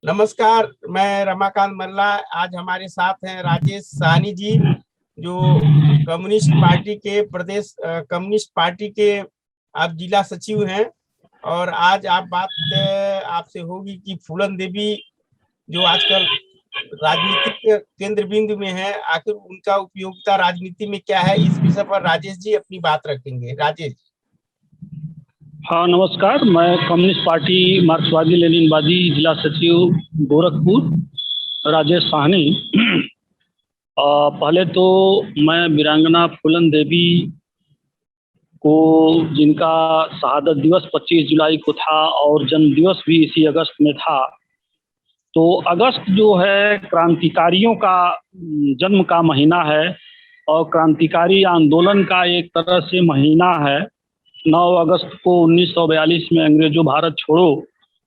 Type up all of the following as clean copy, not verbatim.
नमस्कार। मैं रमाकांत मल्ला। आज हमारे साथ हैं राजेश साहनी जी, जो कम्युनिस्ट पार्टी के आप जिला सचिव हैं। और आज आपसे होगी कि फूलन देवी जो आजकल राजनीतिक केंद्र बिंदु में है, आखिर उनका उपयोगिता राजनीति में क्या है, इस विषय पर राजेश जी अपनी बात रखेंगे। राजेश। हाँ, नमस्कार। मैं कम्युनिस्ट पार्टी मार्क्सवादी लेनिनवादी जिला सचिव गोरखपुर राजेश साहनी। पहले तो मैं वीरांगना फूलन देवी को, जिनका शहादत दिवस 25 जुलाई को था और जन्म दिवस भी इसी अगस्त में था, तो अगस्त जो है क्रांतिकारियों का जन्म का महीना है और क्रांतिकारी आंदोलन का एक तरह से महीना है। 9 अगस्त को 1942 में अंग्रेजों भारत छोड़ो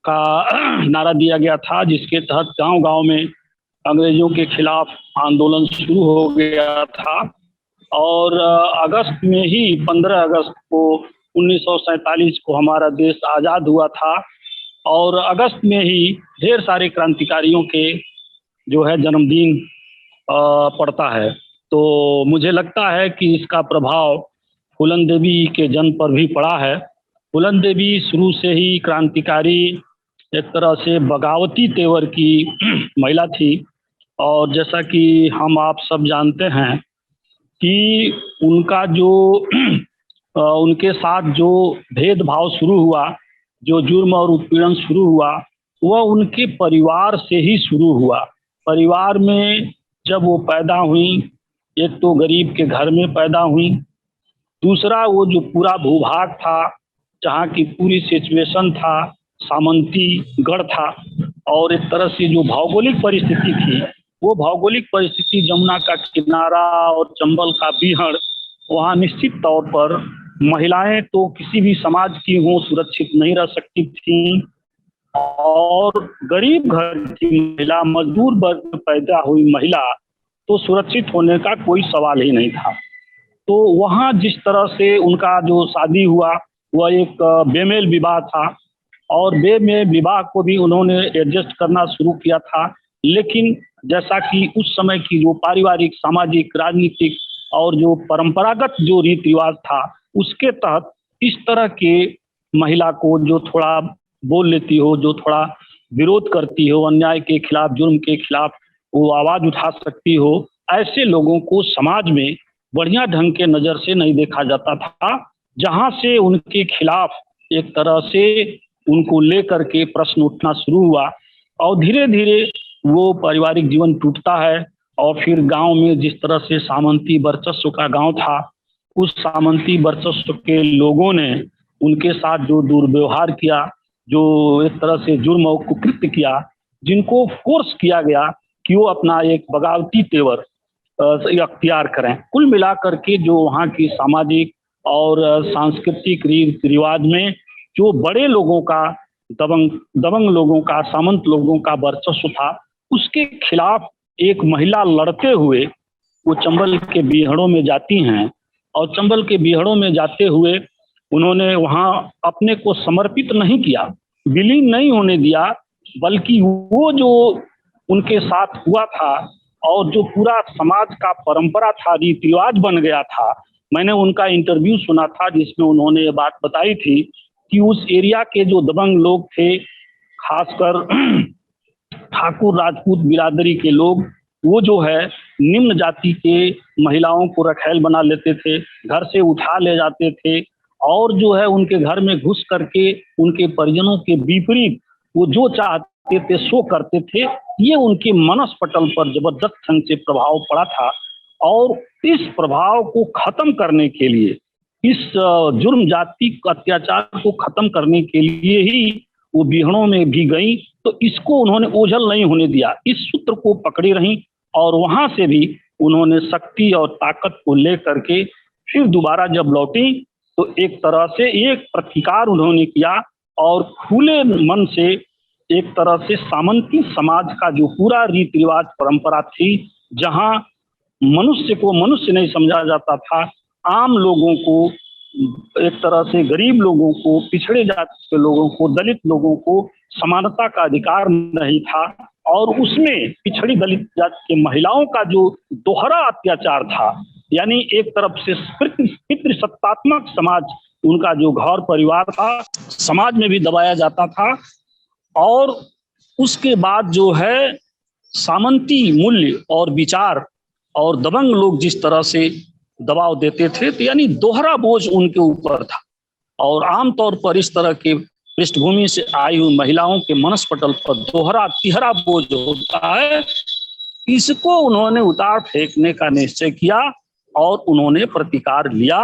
का नारा दिया गया था, जिसके तहत गांव-गांव में अंग्रेजों के खिलाफ आंदोलन शुरू हो गया था। और अगस्त में ही 15 अगस्त को 1947 को हमारा देश आज़ाद हुआ था और अगस्त में ही ढेर सारे क्रांतिकारियों के जो है जन्मदिन पड़ता है। तो मुझे लगता है कि इसका प्रभाव फूलन देवी के जन्म पर भी पड़ा है। फूलन देवी शुरू से ही क्रांतिकारी, एक तरह से बगावती तेवर की महिला थी। और जैसा कि हम आप सब जानते हैं कि उनका जो उनके साथ जो भेदभाव शुरू हुआ, जो जुर्म और उत्पीड़न शुरू हुआ, वह उनके परिवार से ही शुरू हुआ। परिवार में जब वो पैदा हुई, एक तो गरीब के घर में पैदा हुई, दूसरा वो जो पूरा भूभाग था, जहाँ की पूरी सिचुएशन था, सामंती गढ़ था, और एक तरह से जो भौगोलिक परिस्थिति थी, वो भौगोलिक परिस्थिति जमुना का किनारा और चंबल का बीहड़, वहाँ निश्चित तौर पर महिलाएं तो किसी भी समाज की हों सुरक्षित नहीं रह सकती थीं। और गरीब घर की महिला, मजदूर वर्ग में पैदा हुई महिला तो सुरक्षित होने का कोई सवाल ही नहीं था। तो वहाँ जिस तरह से उनका जो शादी हुआ, वह एक बेमेल विवाह था और बेमेल विवाह को भी उन्होंने एडजस्ट करना शुरू किया था। लेकिन जैसा कि उस समय की जो पारिवारिक, सामाजिक, राजनीतिक और जो परंपरागत जो रीति रिवाज था, उसके तहत इस तरह के महिला को जो थोड़ा बोल लेती हो, जो थोड़ा विरोध करती हो, अन्याय के खिलाफ, जुर्म के खिलाफ वो आवाज़ उठा सकती हो, ऐसे लोगों को समाज में बढ़िया ढंग के नज़र से नहीं देखा जाता था। जहाँ से उनके खिलाफ एक तरह से उनको लेकर के प्रश्न उठना शुरू हुआ और धीरे धीरे वो पारिवारिक जीवन टूटता है। और फिर गांव में जिस तरह से सामंती वर्चस्व का गांव था, उस सामंती वर्चस्व के लोगों ने उनके साथ जो दुर्व्यवहार किया, जो एक तरह से जुर्म और कुकृत्य किया, जिनको फोर्स किया गया कि वो अपना एक बगावती तेवर अख्तियार करें। कुल मिलाकर के जो वहाँ की सामाजिक और सांस्कृतिक रीति रिवाज में जो बड़े लोगों का, दबंग लोगों का, सामंत लोगों का वर्चस्व था, उसके खिलाफ एक महिला लड़ते हुए वो चंबल के बीहड़ों में जाती हैं। और चंबल के बीहड़ों में जाते हुए उन्होंने वहाँ अपने को समर्पित नहीं किया, विलीन नहीं होने दिया, बल्कि वो जो उनके साथ हुआ था और जो पूरा समाज का परंपरा था, रीति रिवाज बन गया था। मैंने उनका इंटरव्यू सुना था जिसमें उन्होंने ये बात बताई थी कि उस एरिया के जो दबंग लोग थे, खासकर ठाकुर राजपूत बिरादरी के लोग, वो जो है निम्न जाति के महिलाओं को रखैल बना लेते थे, घर से उठा ले जाते थे और जो है उनके घर में घुस करके उनके परिजनों के विपरीत वो जो चाहते थे सो करते थे। ये उनके मनस पटल पर जबरदस्त ढंग से प्रभाव पड़ा था और इस प्रभाव को खत्म करने के लिए, इस जुर्म जाति अत्याचार को खत्म करने के लिए ही वो बीहड़ों में भी गई। तो इसको उन्होंने ओझल नहीं होने दिया, इस सूत्र को पकड़ी रही और वहां से भी उन्होंने शक्ति और ताकत को लेकर के फिर दोबारा जब लौटी तो एक तरह से एक प्रतिकार उन्होंने किया और खुले मन से एक तरह से सामंती समाज का जो पूरा रीति रिवाज परंपरा थी, जहां मनुष्य को मनुष्य नहीं समझा जाता था, आम लोगों को, एक तरह से गरीब लोगों को, पिछड़े जाति के लोगों को, दलित लोगों को समानता का अधिकार नहीं था और उसमें पिछड़ी दलित जाति के महिलाओं का जो दोहरा अत्याचार था, यानी एक तरफ से पितृसत्तात्मक समाज, उनका जो घर परिवार था, समाज में भी दबाया जाता था, और उसके बाद जो है सामंती मूल्य और विचार और दबंग लोग जिस तरह से दबाव देते थे, तो यानी दोहरा बोझ उनके ऊपर था। और आमतौर पर इस तरह के पृष्ठभूमि से आई हुई महिलाओं के मनस्पटल पर दोहरा तिहरा बोझ होता है, इसको उन्होंने उतार फेंकने का निश्चय किया और उन्होंने प्रतिकार लिया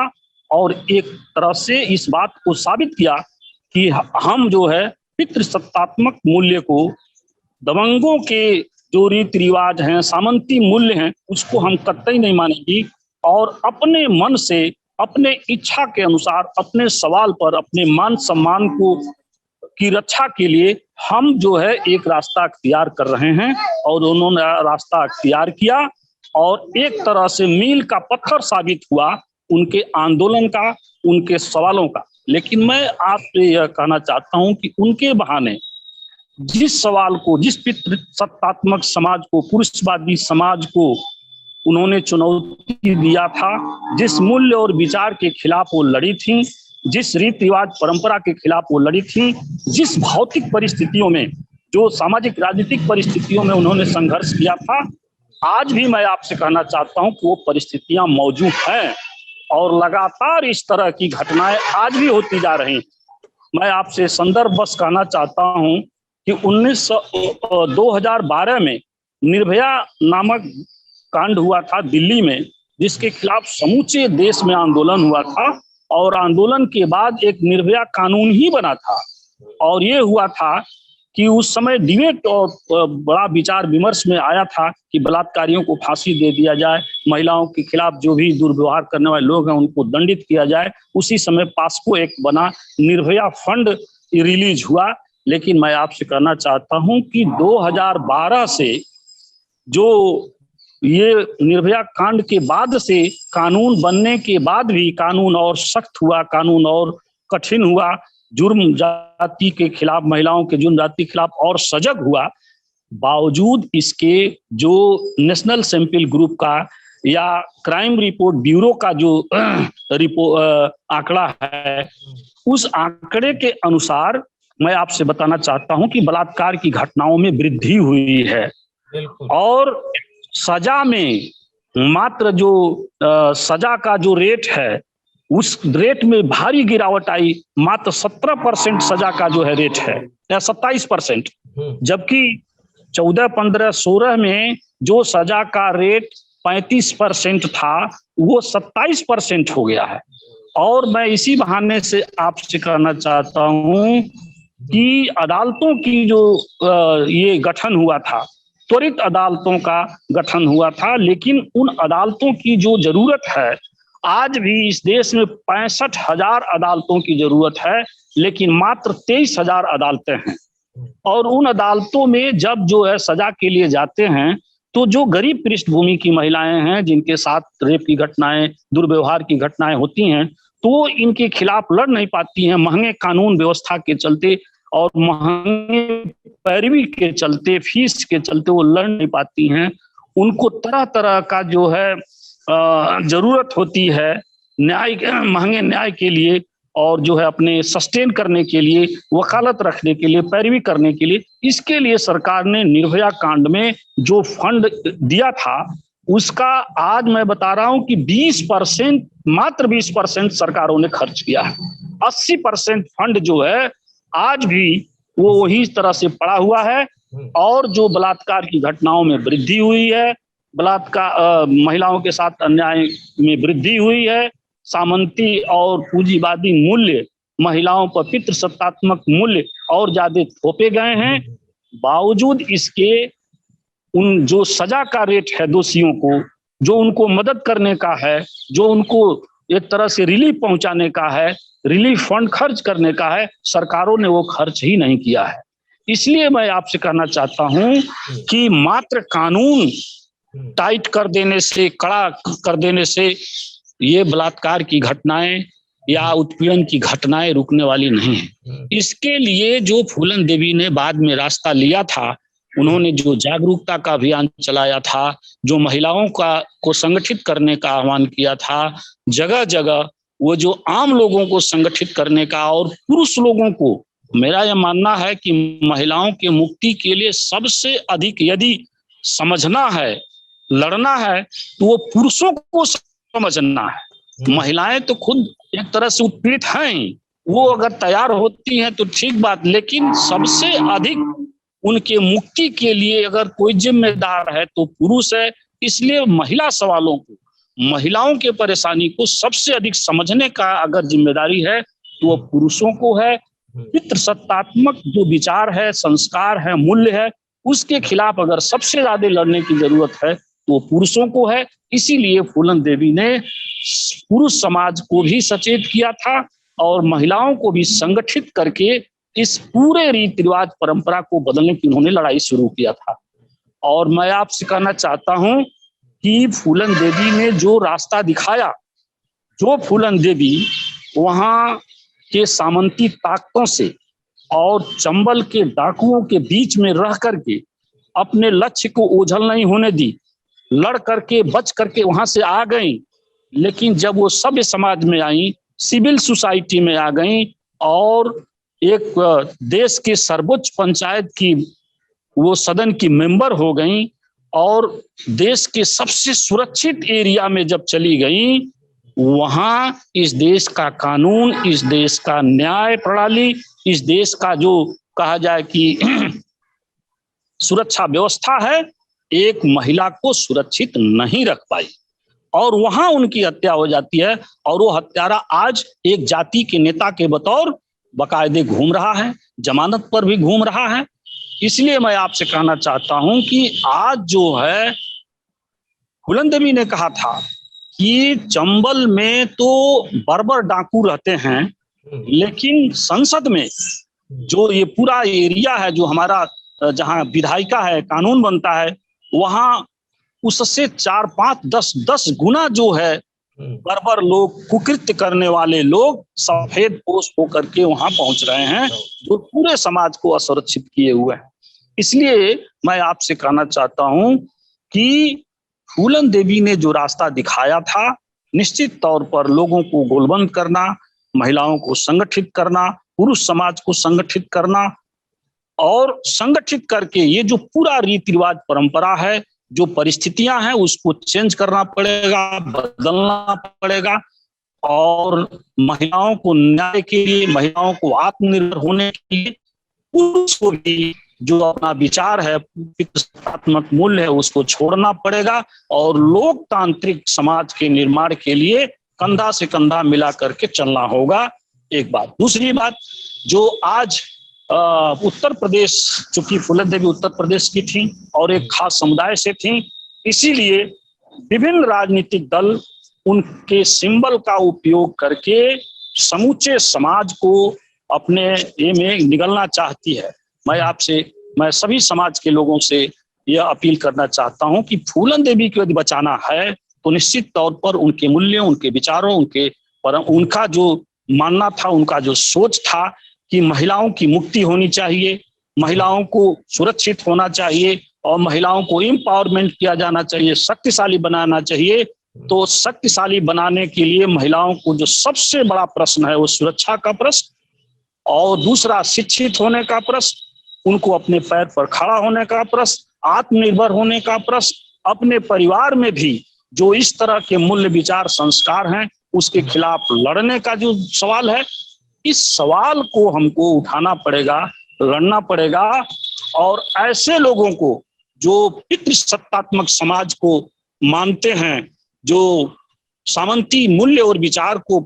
और एक तरह से इस बात को साबित किया कि हम जो है पितृसत्तात्मक मूल्य को, दबंगों के जो रीति रिवाज हैं, सामंती मूल्य हैं, उसको हम कतई नहीं मानेंगे और अपने मन से, अपने इच्छा के अनुसार, अपने सवाल पर, अपने मान सम्मान को की रक्षा के लिए हम जो है एक रास्ता अख्तियार कर रहे हैं और उन्होंने रास्ता अख्तियार किया और एक तरह से मील का पत्थर साबित हुआ उनके आंदोलन का, उनके सवालों का। लेकिन मैं आपसे यह कहना चाहता हूं कि उनके बहाने जिस सवाल को, जिस पितृसत्तात्मक समाज को, पुरुषवादी समाज को उन्होंने चुनौती दिया था, जिस मूल्य और विचार के खिलाफ वो लड़ी थी, जिस रीति रिवाज परंपरा के खिलाफ वो लड़ी थी, जिस भौतिक परिस्थितियों में, जो सामाजिक राजनीतिक परिस्थितियों में उन्होंने संघर्ष किया था, आज भी मैं आपसे कहना चाहता हूं कि वो परिस्थितियां मौजूद हैं और लगातार इस तरह की घटनाएं आज भी होती जा रही। मैं आपसे संदर्भ बस कहना चाहता हूं कि 2012 में निर्भया नामक कांड हुआ था दिल्ली में, जिसके खिलाफ समूचे देश में आंदोलन हुआ था और आंदोलन के बाद एक निर्भया कानून ही बना था और ये हुआ था कि उस समय डिबेट और बड़ा विचार विमर्श में आया था कि बलात्कारियों को फांसी दे दिया जाए, महिलाओं के खिलाफ जो भी दुर्व्यवहार करने वाले लोग हैं उनको दंडित किया जाए। उसी समय पास्को एक्ट बना, निर्भया फंड रिलीज हुआ। लेकिन मैं आपसे कहना चाहता हूं कि 2012 से जो ये निर्भया कांड के बाद से कानून बनने के बाद भी कानून और सख्त हुआ, कानून और कठिन हुआ, जुर्म जाति के खिलाफ, महिलाओं के जुर्म जाति के खिलाफ और सजग हुआ। बावजूद इसके जो नेशनल सैंपल ग्रुप का या क्राइम रिपोर्ट ब्यूरो का जो आंकड़ा है, उस आंकड़े के अनुसार मैं आपसे बताना चाहता हूं कि बलात्कार की घटनाओं में वृद्धि हुई है और सजा में मात्र जो सजा का जो रेट है, उस रेट में भारी गिरावट आई। मात्र 17% सजा का जो है रेट है, या 27%, जबकि 14, 15, 16 में जो सजा का रेट 35% था वो 27% हो गया है। और मैं इसी बहाने से आपसे कहना चाहता हूं कि अदालतों की जो ये गठन हुआ था, त्वरित अदालतों का गठन हुआ था, लेकिन उन अदालतों की जो जरूरत है, आज भी इस देश में 65,000 अदालतों की जरूरत है, लेकिन मात्र 23,000 अदालतें हैं। और उन अदालतों में जब जो है सजा के लिए जाते हैं तो जो गरीब पृष्ठभूमि की महिलाएं हैं, जिनके साथ रेप की घटनाएं, दुर्व्यवहार की घटनाएं होती हैं, तो इनके खिलाफ लड़ नहीं पाती हैं। महंगे कानून व्यवस्था के चलते और महंगे पैरवी के चलते, फीस के चलते वो लड़ नहीं पाती हैं। उनको तरह तरह का जो है जरूरत होती है न्याय, महंगे न्याय के लिए और जो है अपने सस्टेन करने के लिए, वकालत रखने के लिए, पैरवी करने के लिए। इसके लिए सरकार ने निर्भया कांड में जो फंड दिया था उसका आज मैं बता रहा हूं कि 20%, मात्र 20% सरकारों ने खर्च किया है। 80% फंड जो है आज भी वो वही तरह से पड़ा हुआ है। और जो बलात्कार की घटनाओं में वृद्धि हुई है, बलात्कार महिलाओं के साथ अन्याय में वृद्धि हुई है, सामंती और पूंजीवादी मूल्य, महिलाओं पर पितृसत्तात्मक मूल्य और ज्यादा थोपे गए हैं। बावजूद इसके उन जो सजा का रेट है दोषियों को, जो उनको मदद करने का है, जो उनको एक तरह से रिलीफ पहुंचाने का है, रिलीफ फंड खर्च करने का है, सरकारों ने वो खर्च ही नहीं किया है। इसलिए मैं आपसे कहना चाहता हूं कि मात्र कानून टाइट कर देने से, कड़ा कर देने से ये बलात्कार की घटनाएं या उत्पीड़न की घटनाएं रुकने वाली नहीं है। इसके लिए जो फूलन देवी ने बाद में रास्ता लिया था, उन्होंने जो जागरूकता का अभियान चलाया था, जो महिलाओं को संगठित करने का आह्वान किया था, जगह जगह वो जो आम लोगों को संगठित करने का, और पुरुष लोगों को, मेरा यह मानना है कि महिलाओं के मुक्ति के लिए सबसे अधिक यदि समझना है, लड़ना है, तो वो पुरुषों को समझना है। महिलाएं तो खुद एक तरह से उत्पीड़ित हैं, वो अगर तैयार होती हैं तो ठीक बात, लेकिन सबसे अधिक उनके मुक्ति के लिए अगर कोई जिम्मेदार है तो पुरुष है। इसलिए महिला सवालों को, महिलाओं के परेशानी को सबसे अधिक समझने का अगर जिम्मेदारी है तो वो पुरुषों को है। पितृसत्तात्मक जो विचार है, संस्कार है, मूल्य है, उसके खिलाफ अगर सबसे ज्यादा लड़ने की जरूरत है तो पुरुषों को है। इसीलिए फूलन देवी ने पुरुष समाज को भी सचेत किया था और महिलाओं को भी संगठित करके इस पूरे रीति रिवाज परंपरा को बदलने की उन्होंने लड़ाई शुरू किया था। और मैं आपसे कहना चाहता हूं कि फूलन देवी ने जो रास्ता दिखाया, जो फूलन देवी वहां के सामंती ताकतों से और चंबल के डाकुओं के बीच में रह करके अपने लक्ष्य को ओझल नहीं होने दी, लड़ करके बच करके वहां से आ गई। लेकिन जब वो सभ्य समाज में आई, सिविल सोसाइटी में आ गई और एक देश के सर्वोच्च पंचायत की वो सदन की मेंबर हो गई और देश के सबसे सुरक्षित एरिया में जब चली गई, वहां इस देश का कानून, इस देश का न्याय प्रणाली, इस देश का जो कहा जाए कि सुरक्षा व्यवस्था है, एक महिला को सुरक्षित नहीं रख पाई और वहां उनकी हत्या हो जाती है। और वो हत्यारा आज एक जाति के नेता के बतौर बाकायदे घूम रहा है, जमानत पर भी घूम रहा है। इसलिए मैं आपसे कहना चाहता हूं कि आज जो है, फूलन देवी ने कहा था कि चंबल में तो बर्बर डाकू रहते हैं, लेकिन संसद में जो ये पूरा एरिया है, जो हमारा जहां विधायिका है, कानून बनता है, वहां उससे 4, 5, 10 गुना जो है बर्बर लोग, कुकृत्य करने वाले लोग सफेद पोष होकर के वहां पहुंच रहे हैं, जो पूरे समाज को असुरक्षित किए हुए हैं। इसलिए मैं आपसे कहना चाहता हूं कि फूलन देवी ने जो रास्ता दिखाया था, निश्चित तौर पर लोगों को गोलबंद करना, महिलाओं को संगठित करना, पुरुष समाज को संगठित करना और संगठित करके ये जो पूरा रीति रिवाज परंपरा है, जो परिस्थितियां हैं, उसको चेंज करना पड़ेगा, बदलना पड़ेगा। और महिलाओं को न्याय के लिए, महिलाओं को आत्मनिर्भर होने के लिए, पुरुष को भी जो अपना विचार है, पितृसत्तात्मक मूल्य है, उसको छोड़ना पड़ेगा और लोकतांत्रिक समाज के निर्माण के लिए कंधा से कंधा मिला करके चलना होगा। एक बात। दूसरी बात, जो आज उत्तर प्रदेश, चूंकि फूलन देवी उत्तर प्रदेश की थी और एक खास समुदाय से थी, इसीलिए विभिन्न राजनीतिक दल उनके सिंबल का उपयोग करके समूचे समाज को अपने ये में निगलना चाहती है। मैं सभी समाज के लोगों से यह अपील करना चाहता हूं कि फूलन देवी को यदि बचाना है तो निश्चित तौर पर उनके मूल्यों, उनके विचारों, उनका जो मानना था, उनका जो सोच था कि महिलाओं की मुक्ति होनी चाहिए, महिलाओं को सुरक्षित होना चाहिए और महिलाओं को एम्पावरमेंट किया जाना चाहिए, शक्तिशाली बनाना चाहिए। तो शक्तिशाली बनाने के लिए महिलाओं को जो सबसे बड़ा प्रश्न है वो सुरक्षा का प्रश्न, और दूसरा शिक्षित होने का प्रश्न, उनको अपने पैर पर खड़ा होने का प्रश्न, आत्मनिर्भर होने का प्रश्न, अपने परिवार में भी जो इस तरह के मूल्य, विचार, संस्कार हैं उसके खिलाफ लड़ने का जो सवाल है, इस सवाल को हमको उठाना पड़ेगा, लड़ना पड़ेगा। और ऐसे लोगों को जो पितृसत्तात्मक समाज को मानते हैं, जो सामंती मूल्य और विचार को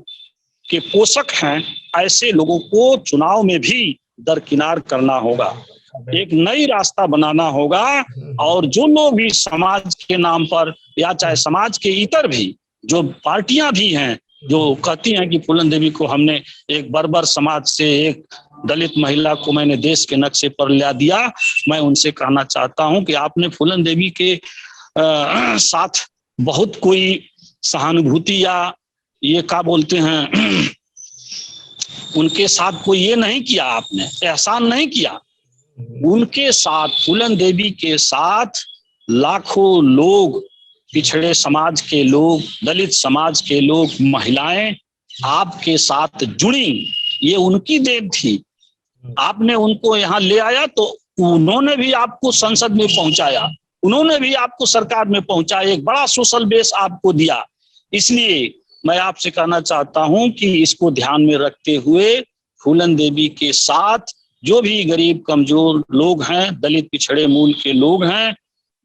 के पोषक हैं, ऐसे लोगों को चुनाव में भी दरकिनार करना होगा, एक नई रास्ता बनाना होगा। और जो लोग भी समाज के नाम पर या चाहे समाज के इतर भी जो पार्टियां भी हैं जो कहती हैं कि फूलन देवी को हमने एक बर्बर समाज से एक दलित महिला को मैंने देश के नक्शे पर ला दिया, मैं उनसे कहना चाहता हूं कि आपने फूलन देवी के साथ बहुत कोई सहानुभूति या ये क्या बोलते हैं उनके साथ कोई ये नहीं किया, आपने एहसान नहीं किया। उनके साथ, फूलन देवी के साथ लाखों लोग, पिछड़े समाज के लोग, दलित समाज के लोग, महिलाएं आपके साथ जुड़ी। ये उनकी देन थी। आपने उनको यहाँ ले आया तो उन्होंने भी आपको संसद में पहुंचाया, उन्होंने भी आपको सरकार में पहुंचाया, एक बड़ा सोशल बेस आपको दिया। इसलिए मैं आपसे कहना चाहता हूं कि इसको ध्यान में रखते हुए फूलन देवी के साथ जो भी गरीब कमजोर लोग हैं, दलित पिछड़े मूल के लोग हैं,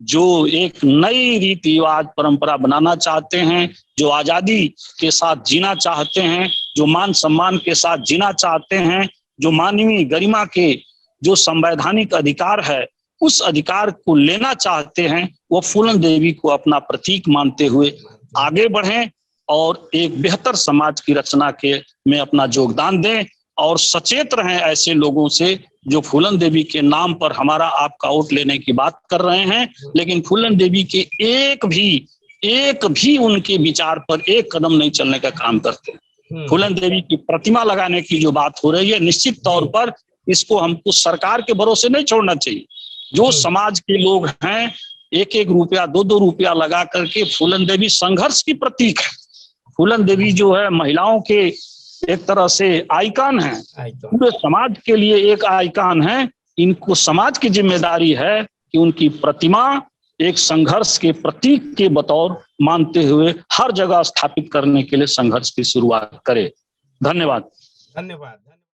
जो एक नई रीति रिवाज परंपरा बनाना चाहते हैं, जो आजादी के साथ जीना चाहते हैं, जो मान सम्मान के साथ जीना चाहते हैं, जो मानवीय गरिमा के जो संवैधानिक अधिकार है उस अधिकार को लेना चाहते हैं, वो फूलन देवी को अपना प्रतीक मानते हुए आगे बढ़ें और एक बेहतर समाज की रचना के में अपना योगदान दें और सचेत रहें ऐसे लोगों से जो फूलन देवी के नाम पर हमारा आपका वोट लेने की बात कर रहे हैं, लेकिन फूलन देवी के एक भी उनके विचार पर एक कदम नहीं चलने का काम करते हैं। फूलन देवी की प्रतिमा लगाने की जो बात हो रही है, निश्चित तौर पर इसको हमको सरकार के भरोसे नहीं छोड़ना चाहिए। जो समाज के लोग हैं, 1-1 रुपया 2-2 रुपया लगा करके, फूलन देवी संघर्ष की प्रतीक है। फूलन देवी जो है महिलाओं के एक तरह से आइकन है, पूरे समाज के लिए एक आइकन है। इनको समाज की जिम्मेदारी है कि उनकी प्रतिमा एक संघर्ष के प्रतीक के बतौर मानते हुए हर जगह स्थापित करने के लिए संघर्ष की शुरुआत करे। धन्यवाद। धन्यवाद।